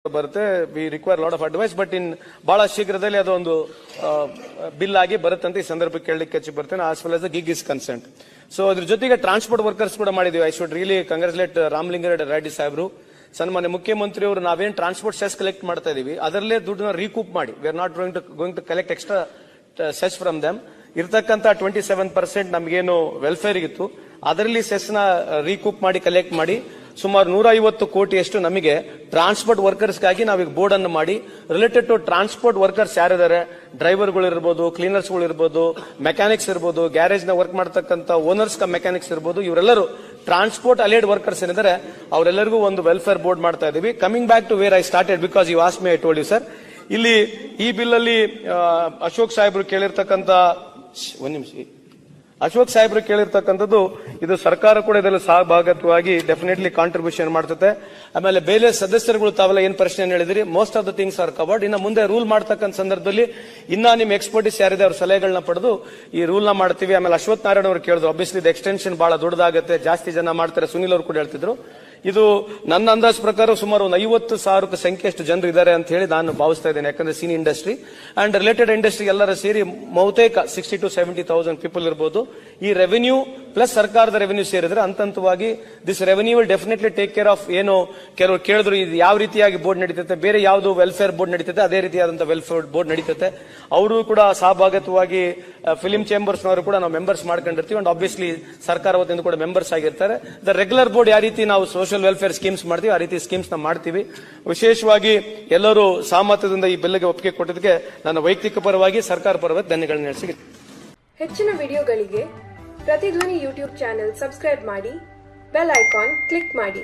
ಬರುತ್ತೆ. We require lot of advice, but in ಬಹಳ ಶೀಘ್ರದಲ್ಲಿ ಅದೊಂದು ಬಿಲ್ ಆಗಿ ಬರುತ್ತೆ ಅಂತ ಈ ಸಂದರ್ಭಕ್ಕೆ ಕೇಳಲಿಕ್ಕೆ ಬರ್ತೇನೆ. As well as the gig is consent. So ಅದ್ರ ಜೊತೆಗೆ ಟ್ರಾನ್ಸ್ಪೋರ್ಟ್ ವರ್ಕರ್ಸ್ ಕೂಡ ಮಾಡಿದೀವಿ. I should really congratulate Ramalinga Reddy ಸಾಹೇಬ್ರು. ಸನ್ಮಾನ್ಯ ಮುಖ್ಯಮಂತ್ರಿ ಅವರು ನಾವೇನ್ ಟ್ರಾನ್ಸ್ಪೋರ್ಟ್ ಸೆಸ್ ಕಲೆಕ್ಟ್ ಮಾಡ್ತಾ ಇದೀವಿ ಅದರಲ್ಲೇ ದುಡ್ಡನ್ನ ರೀಕೂಪ್ ಮಾಡಿ, we are not going to collect extra cess from them. ಇರ್ತಕ್ಕಂಥ 27% ನಮಗೇನು ವೆಲ್ಫೇರ್ ಇತ್ತು ಅದರಲ್ಲಿ ಸೆಸ್ ನ ರೀಕೂಪ್ ಮಾಡಿ ಕಲೆಕ್ಟ್ ಮಾಡಿ ಸುಮಾರು 150 ಕೋಟಿಯಷ್ಟು ನಮಗೆ ಟ್ರಾನ್ಸ್ಪೋರ್ಟ್ ವರ್ಕರ್ಸ್ಗಾಗಿ ನಾವೀಗ ಬೋರ್ಡ್ ಅನ್ನು ಮಾಡಿ ರಿಲೇಟೆಡ್ ಟು ಟ್ರಾನ್ಸ್ಪೋರ್ಟ್ ವರ್ಕರ್ಸ್ ಯಾರಿದ್ದಾರೆ, ಡ್ರೈವರ್ಗಳು ಇರ್ಬೋದು, ಕ್ಲೀನರ್ಸ್ಗಳು ಇರ್ಬೋದು, ಮೆಕ್ಯಾನಿಕ್ಸ್ ಇರ್ಬೋದು, ಗ್ಯಾರೇಜ್ ನ ವರ್ಕ್ ಮಾಡತಕ್ಕಂಥ ಓನರ್ಸ್ ಮೆಕ್ಯಾನಿಕ್ಸ್ ಇರ್ಬೋದು, ಇವರೆಲ್ಲರೂ ಟ್ರಾನ್ಸ್ಪೋರ್ಟ್ ಅಲೈಡ್ ವರ್ಕರ್ಸ್ ಏನಿದ್ದಾರೆ ಅವರೆಲ್ಲರಿಗೂ ಒಂದು ವೆಲ್ಫೇರ್ ಬೋರ್ಡ್ ಮಾಡ್ತಾ ಇದೀವಿ. Coming back to where I started because you ask me, I told you sir. ಇಲ್ಲಿ ಈ ಬಿಲ್ ಅಲ್ಲಿ ಅಶೋಕ್ ಸಾಹೇಬ್ರು ಕೇಳಿರ್ತಕ್ಕಂಥ ಇದು ಸರ್ಕಾರ ಕೂಡ ಇದರಲ್ಲಿ ಸಹಭಾಗಿತ್ವವಾಗಿ ಡೆಫಿನೆಟ್ಲಿ ಕಾಂಟ್ರಿಬ್ಯೂಷನ್ ಮಾಡ್ತದೆ. ಆಮೇಲೆ ಬೇರೆ ಸದಸ್ಯರುಗಳು ತಾವೆಲ್ಲ ಏನ್ ಪ್ರಶ್ನೆ ಹೇಳಿದ್ರಿ, most of the things are covered. ಇನ್ನು ಮುಂದೆ ರೂಲ್ ಮಾಡ್ತಕ್ಕಂಥ ಸಂದರ್ಭದಲ್ಲಿ ಇನ್ನ ನಿಮ್ ಎಕ್ಸ್ಪರ್ಟಿಸ್ ಯಾರಿದೆ ಅವ್ರ ಸಲಹೆಗಳನ್ನ ಪಡೆದು ಈ ರೂಲ್ ನ ಮಾಡ್ತೀವಿ. ಆಮೇಲೆ ಅಶ್ವಥ್ ನಾರಾಯಣ ಅವರು ಕೇಳಿದ್ರು, ಅಬ್ವಿಯಸ್ಲಿ ಇದು ಎಕ್ಸ್ಟೆನ್ಷನ್ ಬಹಳ ದೊಡ್ಡದಾಗುತ್ತೆ, ಜಾಸ್ತಿ ಜನ ಮಾಡ್ತಾರೆ. ಸುನಿಲ್ ಅವರು ಕೂಡ ಹೇಳ್ತಿದ್ರು. ಇದು ನನ್ನ ಅಂದಾಜು ಪ್ರಕಾರ ಸುಮಾರು ಒಂದು 50,000 ಸಂಖ್ಯೆಯಷ್ಟು ಜನರು ಇದ್ದಾರೆ ಅಂತ ಹೇಳಿ ನಾನು ಭಾವಿಸ್ತಾ ಇದ್ದೇನೆ. ಯಾಕಂದ್ರೆ cine industry and related industry ಎಲ್ಲರ ಸೇರಿ ಬಹುತೇಕ 60 to 70,000 ಪೀಪಲ್ ಇರಬಹುದು. ಈ ರೆವೆನ್ಯೂ ಪ್ಲಸ್ ಸರ್ಕಾರದ ರೆವೆನ್ಯೂ ಸೇರಿದ್ರೆ ಹಂತವಾಗಿ this revenue will definitely take care of. ಏನು ಕೆಲವರು ಕೇಳಿದ್ರು ಇದು ಯಾವ ರೀತಿಯಾಗಿ ಬೋರ್ಡ್ ನಡೀತೈತೆ, ಬೇರೆ ಯಾವುದು ವೆಲ್ಫೇರ್ ಬೋರ್ಡ್ ನಡೀತೈತೆ ಅದೇ ರೀತಿಯಾದಂತಹ ವೆಲ್ಫೇರ್ ಬೋರ್ಡ್ ನಡೀತೈತೆ. ಅವರು ಕೂಡ ಸಹಭಾಗಿತ್ವವಾಗಿ ಫಿಲಿಂ ಚೇಂಬರ್ಸ್ ನವರು ಕೂಡ ನಾವು ಮೆಂಬರ್ಸ್ ಮಾಡ್ಕೊಂಡಿರ್ತೀವಿ. ಅಂಡ್ ಆಬ್ವಿಯಸ್ಲಿ ಸರ್ಕಾರ ವತಿಯಿಂದ ಕೂಡ ಮೆಂಬರ್ಸ್ ಆಗಿರ್ತಾರೆ. ದ ರೆಗ್ಯುಲರ್ ಬೋರ್ಡ್ ಯಾವ ರೀತಿ ನಾವು ಸೋಷಿಯಲ್ ವೆಲ್ಫೇರ್ ಸ್ಕೀಮ್ಸ್ ಮಾಡ್ತೀವಿ ಆ ರೀತಿ ಸ್ಕೀಮ್ಸ್ ನ ಮಾಡ್ತೀವಿ. ವಿಶೇಷವಾಗಿ ಎಲ್ಲರೂ ಸಹಮತದಿಂದ ಈ ಬಿಲ್ಗೆ ಒಪ್ಪಿಗೆ ಕೊಟ್ಟಿದ್ದಕ್ಕೆ ನನ್ನ ವೈಯಕ್ತಿಕ ಪರವಾಗಿ ಸರ್ಕಾರ ಪರವಾಗಿ ಧನ್ಯವಾದಗಳನ್ನು ನಡೆಸಿ. ಹೆಚ್ಚಿನ ವಿಡಿಯೋಗಳಿಗೆ ಪ್ರತಿಧ್ವನಿ ಯೂಟ್ಯೂಬ್ ಚಾನೆಲ್ ಸಬ್ಸ್ಕ್ರೈಬ್ ಮಾಡಿ, ಬೆಲ್ ಐಕಾನ್ ಕ್ಲಿಕ್ ಮಾಡಿ.